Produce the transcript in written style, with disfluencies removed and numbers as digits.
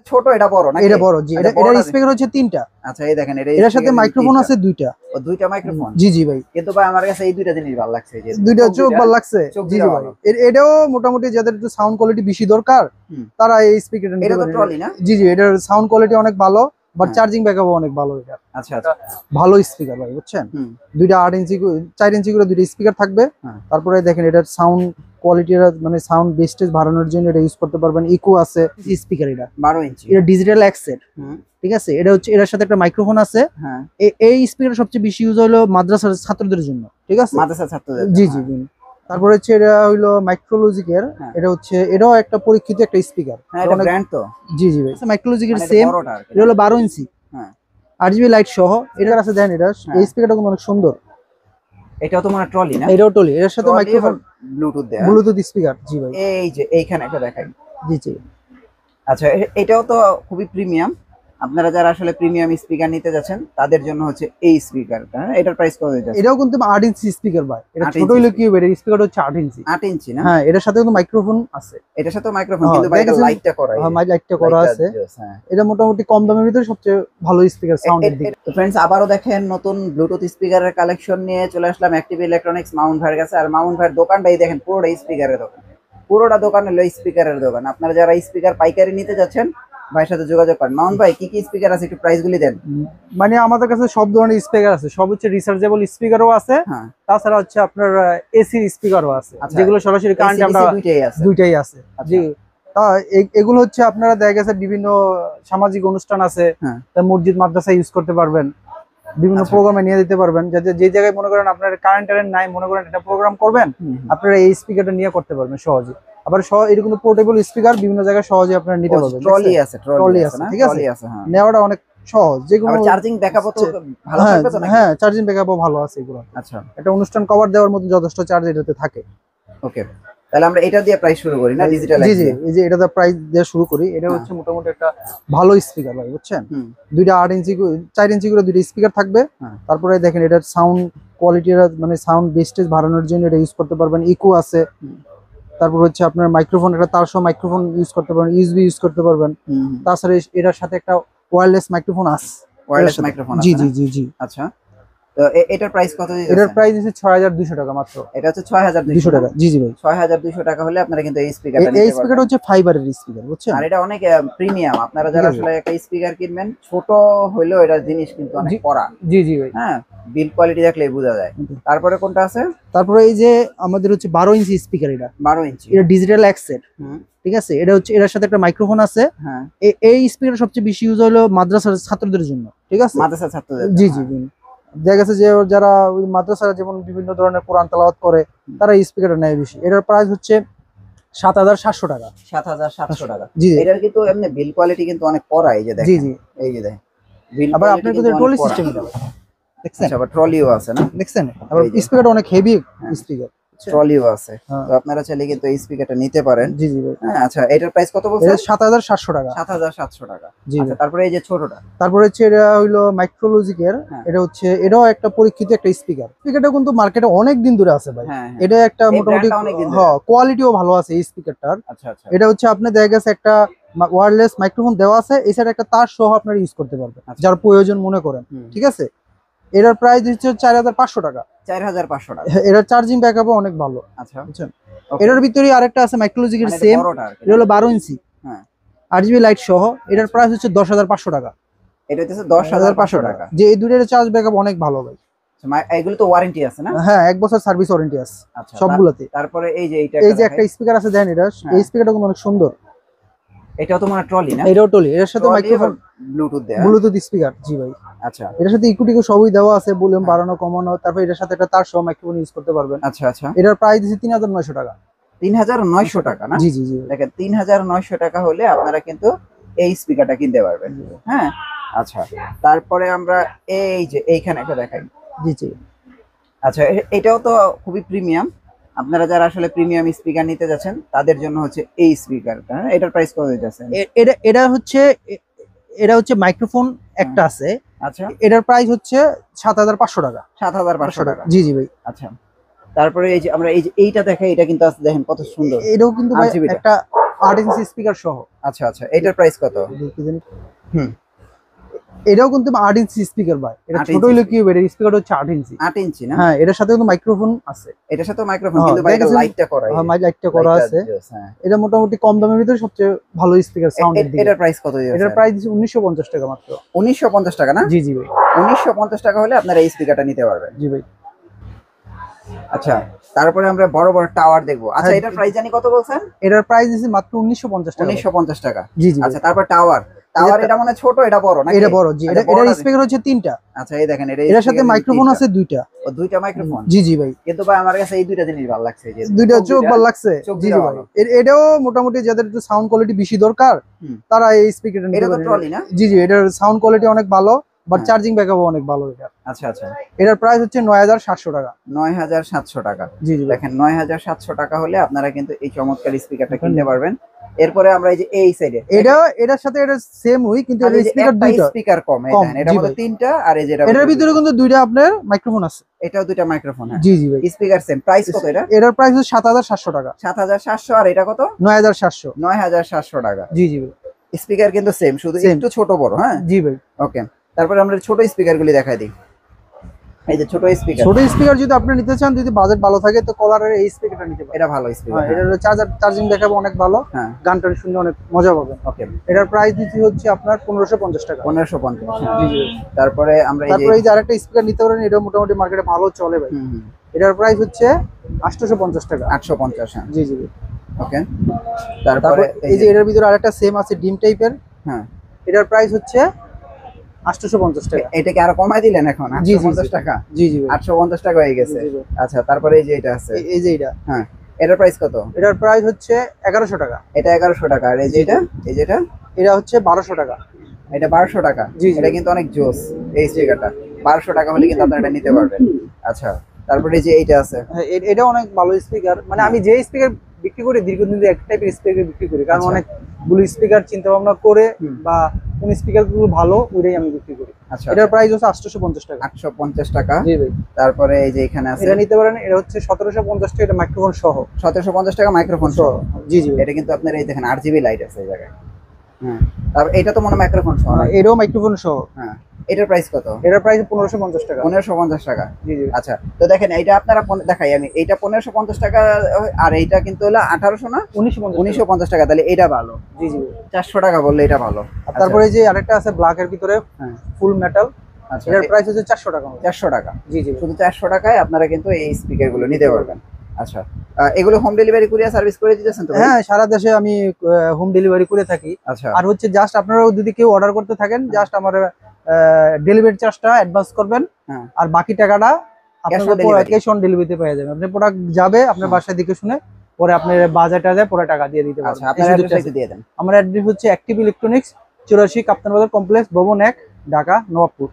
ছোট এটা বড় না? এটা বড় জি। এটার স্পিকার হচ্ছে 3টা। আচ্ছা এই দেখেন এটার সাথে মাইক্রোফোন আছে 2টা। ও 2টা মাইক্রোফোন? জি জি ভাই। কিন্তু ভাই আমার কাছে এই 2টা জিনিস ভালো লাগছে, যে 2টা চোখ ভালো লাগছে। জি জি ভাই। এটাও মোটামুটি যাদের একটু সাউন্ড কোয়ালিটি বেশি দরকার তারা এই স্পিকারটা নিতে পারে। এটা তো ট্রলি না? জি জি, এটার সাউন্ড কোয়ালিটি অনেক ভালো, বাট চার্জিং ব্যাকআপও অনেক ভালো এটা। আচ্ছা আচ্ছা, ভালো স্পিকার ভাই, বুঝছেন? 2টা 8 ইঞ্চি 4 ইঞ্চি করে 2টা স্পিকার থাকবে। তারপরে দেখেন এটার সাউন্ড কোয়ালিটি, মানে সাউন্ড বেস্টেজ বাড়ানোর জন্য এটা ইউজ করতে পারবেন। ইকো আছে স্পিকার, এটা 12 ইঞ্চি, এটা ডিজিটাল অ্যাকসেন্ট। ঠিক আছে, এটা হচ্ছে এটার সাথে একটা মাইক্রোফোন আছে। এই স্পিকার সবচেয়ে বেশি ইউজ হলো মাদ্রাসার ছাত্রদের জন্য। ঠিক আছে, মাদ্রাসার ছাত্রদের। জি জি। তারপরে হচ্ছে এটা হইলো মাইক্রোলজিকের। এটা হচ্ছে এটাও একটা পরীক্ষিত একটা স্পিকার। এটা ব্র্যান্ড তো? জি জি ভাই, মাইক্রোলজিকের সেম। এটা হলো 12 ইঞ্চি, 8GB লাইট সহ এটার আছে। দেখেন এটা এই স্পিকারটা কিন্তু অনেক সুন্দর। এটাও তো মানে ট্রলি না? এটাও ট্রলি, এর সাথে মাইক্রোফোন, ব্লুটুথ দেয়া, ব্লুটুথ স্পিকার। জি ভাই, এই যে এইখানে একটা দেখাই। জি জি। আচ্ছা এটাও তো খুবই প্রিমিয়াম। আপনারা যারা আসলে প্রিমিয়াম স্পিকার নিতে যাচ্ছেন তাদের জন্য হচ্ছে এই স্পিকারটা। এটার প্রাইস কত যাচ্ছে? এটাও কিন্তু 8 ইঞ্চি স্পিকার ভাই। এটা ছোট হইলো কি হবে, এর স্পিকারটা হচ্ছে 8 ইঞ্চি। 8 ইঞ্চি না? হ্যাঁ, এটার সাথে কিন্তু মাইক্রোফোন আছে। এটার সাথে মাইক্রোফোন, কিন্তু ভাই এটা লাইটটা করা। হ্যাঁ, লাইটটা করা আছে। এটা মোটামুটি কম দামের ভিতরে সবচেয়ে ভালো স্পিকার সাউন্ডের দিকে। তো फ्रेंड्स, আবারো দেখেন নতুন ব্লুটুথ স্পিকারের কালেকশন নিয়ে চলে আসলাম অ্যাক্টিভ ইলেকট্রনিক্স মাউন্ট ভাইয়ের কাছে। আর মাউন্ট ভাইয়ের দোকানটাই দেখেন, পুরোটা স্পিকারের দোকান। পুরোটা দোকান হলো স্পিকারের দোকান। আপনারা যারা স্পিকার পাইকারি নিতে যাচ্ছেন ভাইয়ের সাথে যোগাযোগ করেন। মাউন্ট ভাই, কি কি স্পিকার আছে একটু প্রাইসগুলি দেন। মানে আমাদের কাছে সব ধরনের স্পিকার আছে, সব হচ্ছে রিচার্জেবল স্পিকারও আছে, তাছাড়া হচ্ছে আপনার এসি স্পিকারও আছে, যেগুলো সরাসরি কারেন্ট আমরা দুইটাই আছে। জি, তা এগুলো হচ্ছে আপনারা দেখা গেছে বিভিন্ন সামাজিক অনুষ্ঠান আছে, তা মসজিদ মাদ্রাসা ইউজ করতে পারবেন, বিভিন্ন প্রোগ্রামে নিয়ে দিতে পারবেন। যাতে যে জায়গায় মনে করেন আপনার কারেন্ট নাই, মনে করেন একটা প্রোগ্রাম করবেন, আপনারা এই স্পিকারটা নিয়ে করতে পারবেন সহজে। আবার এটা কিন্তু পোর্টেবল স্পিকার, বিভিন্ন জায়গায় সহজে আপনারা নিতে পারবেন। ট্রলি আছে, ট্রলি আছে, ঠিক আছে, নেওয়াটা অনেক সহজ। যেগুলো চার্জিং ব্যাকআপও তো ভালো থাকবে তো নাকি? হ্যাঁ, চার্জিং ব্যাকআপও ভালো আছে এগুলো। আচ্ছা, একটা অনুষ্ঠান কভার দেওয়ার মতো যথেষ্ট চার্জ এটাতে থাকে। ওকে, তাহলে আমরা এটা দিয়ে প্রাইস শুরু করি না? ডিজিটাল। জি জি, এই যে এটাতে প্রাইস দিয়ে শুরু করি। এটা হচ্ছে মোটামুটি একটা ভালো স্পিকার ভাই, বুঝছেন? 2টা 8 ইঞ্চি 4 ইঞ্চি করে 2টা স্পিকার থাকবে। তারপরে দেখেন এটার সাউন্ড কোয়ালিটি, মানে সাউন্ড বেস্টেজ বাড়ানোর জন্য এটা ইউজ করতে পারবেন। ইকো আছে। তারপর হচ্ছে আপনার মাইক্রোফোন, এটা তার সহ মাইক্রোফোন ইউজ করতে পারবেন, ইউএসবি ইউজ করতে পারবেন। তাছাড়া এটার সাথে একটা ওয়্যারলেস মাইক্রোফোন আছে। ওয়্যারলেস মাইক্রোফোন আছে? জি জি জি জি। আচ্ছা, তো এটার প্রাইস কত দিয়েছেন? এটার প্রাইস হচ্ছে 6200 টাকা মাত্র। এটা হচ্ছে 6200 টাকা? জি জি ভাই, 6200 টাকা হলে আপনারা কিন্তু এই স্পিকারটা নিতে পারবেন। এই স্পিকারটা হচ্ছে ফাইবারের স্পিকার, বুঝছেন? আর এটা অনেক প্রিমিয়াম। আপনারা যারা আসলে একটা স্পিকার কিনবেন, ছোট হইলেও এটার জিনিস কিন্তু অনেক কড়া। জি জি ভাই, হ্যাঁ, বিল কোয়ালিটি দেখলেই বোঝা যায়। তারপরে কোনটা আছে? তারপরে এই যে আমাদের হচ্ছে 12 ইঞ্চি স্পিকার। এটা 12 ইঞ্চি, এটা ডিজিটাল অ্যাকসেন্ট। ঠিক আছে, এটা হচ্ছে এটার সাথে একটা মাইক্রোফোন আছে। এই স্পিকার সবচেয়ে বেশি ইউজ হলো মাদ্রাসার ছাত্রদের জন্য। ঠিক আছে, মাদ্রাসার ছাত্রদের। জি জি। দেখা গেছে যে যারা ওই মাদ্রাসায় যেমন বিভিন্ন ধরনের কোরআন তেলাওয়াত করে, তারা এই স্পিকারটা নেয় বেশি। এটার প্রাইস হচ্ছে 7700 টাকা। 7700 টাকা? জি। এটার কিন্তু এমনি বিল কোয়ালিটি কিন্তু অনেক কড়া। এই যে দেখেন, জি জি, এই যে দেখেন বিল। আবার আপনার কিন্তু ট্রলি সিস্টেম এটা দেখছেন? আচ্ছা, আবার ট্রলিও আছে না? দেখছেন? আবার স্পিকারটা অনেক হেভি স্পিকার, ট্রলিও আছে। তো আপনারা চাইলে কিন্তু এই স্পিকারটা নিতে পারেন। জি জি ভাই। আচ্ছা, এটার প্রাইস কত বলছেন? 7700 টাকা। 7700 টাকা। জি। আচ্ছা, তারপরে এই যে ছোটটা? তারপরে হচ্ছে এটা হইলো মাইক্রোলজিকের। এটা হচ্ছে এটাও একটা পরীক্ষিত একটা স্পিকার। স্পিকারটা কিন্তু মার্কেটে অনেক দিন ধরে আছে ভাই। এটা একটা মোটামুটি কোয়ালিটিও ভালো আছে এই স্পিকারটার। আচ্ছা আচ্ছা। এটা হচ্ছে আপনি দেখা গেছে একটা ওয়্যারলেস মাইক্রোফোন দেওয়া আছে, এই সাইডে একটা তার সহ আপনারা ইউজ করতে পারবেন যার প্রয়োজন মনে করেন। ঠিক আছে, এটার প্রাইস হচ্ছে 4500 টাকা। 4500 টাকা। এটার চার্জিং ব্যাকআপও অনেক ভালো। আচ্ছা, বুঝছেন? এটার ভিতরে আরেকটা আছে মাইক্রোলজিকের সেম। এটা হলো 12 ইঞ্চি, 8GB লাইট সহ। এটার প্রাইস হচ্ছে 10500 টাকা। এটা হচ্ছে 10500 টাকা। যে এই দুটোর চার্জ ব্যাকআপ অনেক ভালো ভাই। এগুলো তো ওয়ারেন্টি আছে না? হ্যাঁ, 1 বছর সার্ভিস ওয়ারেন্টি আছে সবগুলোতে। তারপরে এই যে এই যে একটা স্পিকার আছে দেন, এটা এই স্পিকারটা কিন্তু অনেক সুন্দর। এটাও তো মানে ট্রলি না? এটাও ট্রলি, এর সাথে মাইক্রোফোন, ব্লুটুথ দেয়া, ব্লুটুথ স্পিকার। জি ভাই। আচ্ছা, এটার সাথে ইকুটিকো সবই দেওয়া আছে, ভলিউম বাড়ানো কমানো। তারপর এটার সাথে একটা তার সহ মাইক্রোফোন ইউজ করতে পারবেন। আচ্ছা আচ্ছা। এটার প্রাইস দিছি 3900 টাকা। 3900 টাকা না? জি জি জি। দেখেন 3900 টাকা হলে আপনারা কিন্তু এই স্পিকারটা কিনতে পারবেন। হ্যাঁ, আচ্ছা। তারপরে আমরা এই যে এইখানে একটা দেখাই। জি জি। আচ্ছা, এটাও তো খুবই প্রিমিয়াম। আপনারা যারা আসলে প্রিমিয়াম স্পিকার নিতে যাচ্ছেন তাদের জন্য হচ্ছে এই স্পিকারটা। এটার প্রাইস কত দিতেছেন? এটা হচ্ছে মাইক্রোফোন একটা আছে। আচ্ছা, এটার প্রাইস হচ্ছে 7500 টাকা। 7500 টাকা। জি জি ভাই। আচ্ছা, তারপরে এই যে আমরা এই যে এইটা দেখাই, এটা কিন্তু আছে দেখেন কত সুন্দর। এটাও কিন্তু ভাই একটা 8 ইঞ্চি স্পিকার সহ। আচ্ছা আচ্ছা, এটার প্রাইস কত? হুম, এটাও কিন্তু 8 ইঞ্চি স্পিকার ভাই, এটা ছোট হলো কি হবে, এর স্পিকার হচ্ছে 8 ইঞ্চি। 8 ইঞ্চি না? হ্যাঁ, এটার সাথে কিন্তু মাইক্রোফোন আছে। এটার সাথে মাইক্রোফোন, কিন্তু ভাই এটা লাইটটা করা। হ্যাঁ, লাইটটা করা আছে। হ্যাঁ, এটা মোটামুটি কম দামের ভিতরে সবচেয়ে ভালো স্পিকার সাউন্ডের দিকে। এটার প্রাইস কত দিয়েছেন? এটার প্রাইস 1950 টাকা মাত্র। 1950 টাকা না? জি জি ভাই, 1950 টাকা হলে আপনারা এই স্পিকারটা নিতে পারবেন। জি ভাই। আচ্ছা, তারপরে আমরা বড় বড় টাওয়ার দেখবো। আচ্ছা, এটার প্রাইস জানি কত বলছেন? এটার প্রাইস দিছি মাত্র 1950 টাকা। 1950 টাকা। জি জি। আচ্ছা, তারপর টাওয়ার এটা মানে ছোট, এটা বড় নাকি? এটা বড়, জি। এটার স্পিকার হচ্ছে 3টা। আচ্ছা, এই দেখেন, এটার সাথে মাইক্রোফোন আছে 2টা। ও, 2টা মাইক্রোফোন? জি জি ভাই। কিন্তু ভাই আমার কাছে এই দুইটা জিনিস ভালো লাগছে, যে 2টা চোখ ভালো লাগছে। জি জি ভাই। এটাও মোটামুটি যাদের একটু সাউন্ড কোয়ালিটি বেশি দরকার তারা এই স্পিকারটা নিতে পারে। এটা তো ট্রলি না? জি জি, এটার সাউন্ড কোয়ালিটি অনেক ভালো, বাট চার্জিং ব্যাকআপও অনেক ভালো এটা। আচ্ছা আচ্ছা, এটার প্রাইস হচ্ছে 9700 টাকা। 9700 টাকা। জি জি দেখেন, 9700 টাকা হলে আপনারা কিন্তু এই চমৎকার স্পিকারটা কিনতে পারবেন। এরপরে আমরা এই যে এই সাইডে এটার সাথে এটা সেম হই, কিন্তু এর স্পিকার দুইটা। স্পিকার কম, এই দেখেন, এটার মধ্যে 3টা, আর এই যেটা এটার ভিতরে কিন্তু 2টা আপনার মাইক্রোফোন আছে। এটাও 2টা মাইক্রোফোন। হ্যাঁ, জি জি ভাই। Speaker same. প্রাইস কত এটা? এটার প্রাইস হচ্ছে 7700 টাকা। 7700। আর এটা কত? 9700। 9700 টাকা। জি জি ভাই। স্পিকার কিন্তু সেম, শুধু একটু ছোট বড়। হ্যাঁ জি ভাই। ওকে, তারপরে আমরা ছোট স্পিকার গুলি দেখাই দিই। এই যে ছোট স্পিকার। ছোট স্পিকার যদি আপনি নিতে চান, যদি বাজেট ভালো থাকে, তো কলারের এই স্পিকারটা নিতে পারেন। এটা ভালো স্পিকার। এটার চার্জিং ব্যাকআপ অনেক ভালো। হ্যাঁ, গান টান শুনতে অনেক মজা পাবেন। ওকে, এটার প্রাইস দিচ্ছি হচ্ছে আপনার 1550 টাকা। 1550। জি জি। তারপরে আমরা এই যে আরেকটা স্পিকার নিতে পারেন, এটা মোটামুটি মার্কেটে ভালো চলে ভাই। এটার প্রাইস হচ্ছে 850 টাকা। 850। হ্যাঁ, জি জি। ওকে, তারপরে এই যে এটার ভিতরে আরেকটা সেম আছে, ডিম টাইপের। হ্যাঁ, এটার প্রাইস হচ্ছে 850 টাকা। এটা কি আরো কমাই দিলেন এখন? 850 টাকা? জি জি। 850 টাকা হয়ে গেছে। আচ্ছা, তারপরে এই যে এটা আছে, এই যে এটা। হ্যাঁ, এটার প্রাইস কত? এটার প্রাইস হচ্ছে 1100 টাকা। এটা 1100 টাকা। আর এই যে এটা, এই যে এটা হচ্ছে 1200 টাকা। এটা 1200 টাকা। এটা কিন্তু অনেক জোস এই স্পিকারটা। 1200 টাকা হলে কিন্তু আপনারা এটা নিতে পারবেন। আচ্ছা, তারপরে এই যে এইটা আছে, এটা অনেক ভালো স্পিকার। মানে আমি যে স্পিকার বিক্রি করি, দীর্ঘদিন ধরে এক টাইপের স্পিকার বিক্রি করি, কারণ অনেকগুলো স্পিকার চিন্তা ভাবনা করে বা কোন স্পিকার গুলো ভালো ওইটাই আমি বিক্রি করি। আচ্ছা, এটার প্রাইস হচ্ছে 850 টাকা। 850 টাকা। জি ভাই। তারপরে এই যে এখানে আছে, এটা নিতে পারেন। এটা হচ্ছে 1750 টাকা, এটা মাইক্রোফোন সহ। 1750 টাকা মাইক্রোফোন সহ। জি জি। এটা কিন্তু আপনার এই দেখেন RGB লাইট আছে এই জায়গায়। হ্যাঁ, তারপর এটা তো মনে মাইক্রোফোন সহ। এটাও মাইক্রোফোন সহ। হ্যাঁ, এটার প্রাইস কত? এটার প্রাইস 1550 টাকা। 1550 টাকা। জি জি। আচ্ছা, তো দেখেন এইটা আপনারা দেখাই আমি, এইটা 1550 টাকা, আর এইটা কিন্তু হলো 1800 না, 1950 টাকা। তাহলে এটা ভালো। জি জি। 400 টাকা বললে এটা ভালো। তারপরে যে আরেকটা আছে ব্ল্যাক এর ভিতরে, ফুল মেটাল। আচ্ছা, এটার প্রাইস হচ্ছে 400 টাকা। 400 টাকা। জি জি। শুধু 400 টাকায় আপনারা কিন্তু এই স্পিকার গুলো নিতে পারবেন। আচ্ছা, এগুলো হোম ডেলিভারি কুরিয়ার সার্ভিস করে দিতেছেন তো? হ্যাঁ, সারা দেশে আমি হোম ডেলিভারি করে থাকি। আচ্ছা, আর হচ্ছে জাস্ট আপনারাও যদি কেউ অর্ডার করতে থাকেন, জাস্ট আমার ডেলিভারি চার্জটা অ্যাডভান্স করবেন, আর বাকি টাকাটা আপনার ক্যাশ অন ডেলিভারিতে পেয়ে যাবেন। আপনি প্রোডাক্ট যাবে আপনার বাসায় দেখে শুনে, পরে আপনার বাজারটা যায়, পরে টাকা দিয়ে দিতে পারবেন। আচ্ছা, আপনার অ্যাড্রেসটা দিয়ে দেন। আমার অ্যাড্রেস হচ্ছে অ্যাক্টিভ ইলেকট্রনিক্স, 84 কাপ্তান বাজার কমপ্লেক্স, ভবন 1, ঢাকা নবাবপুর।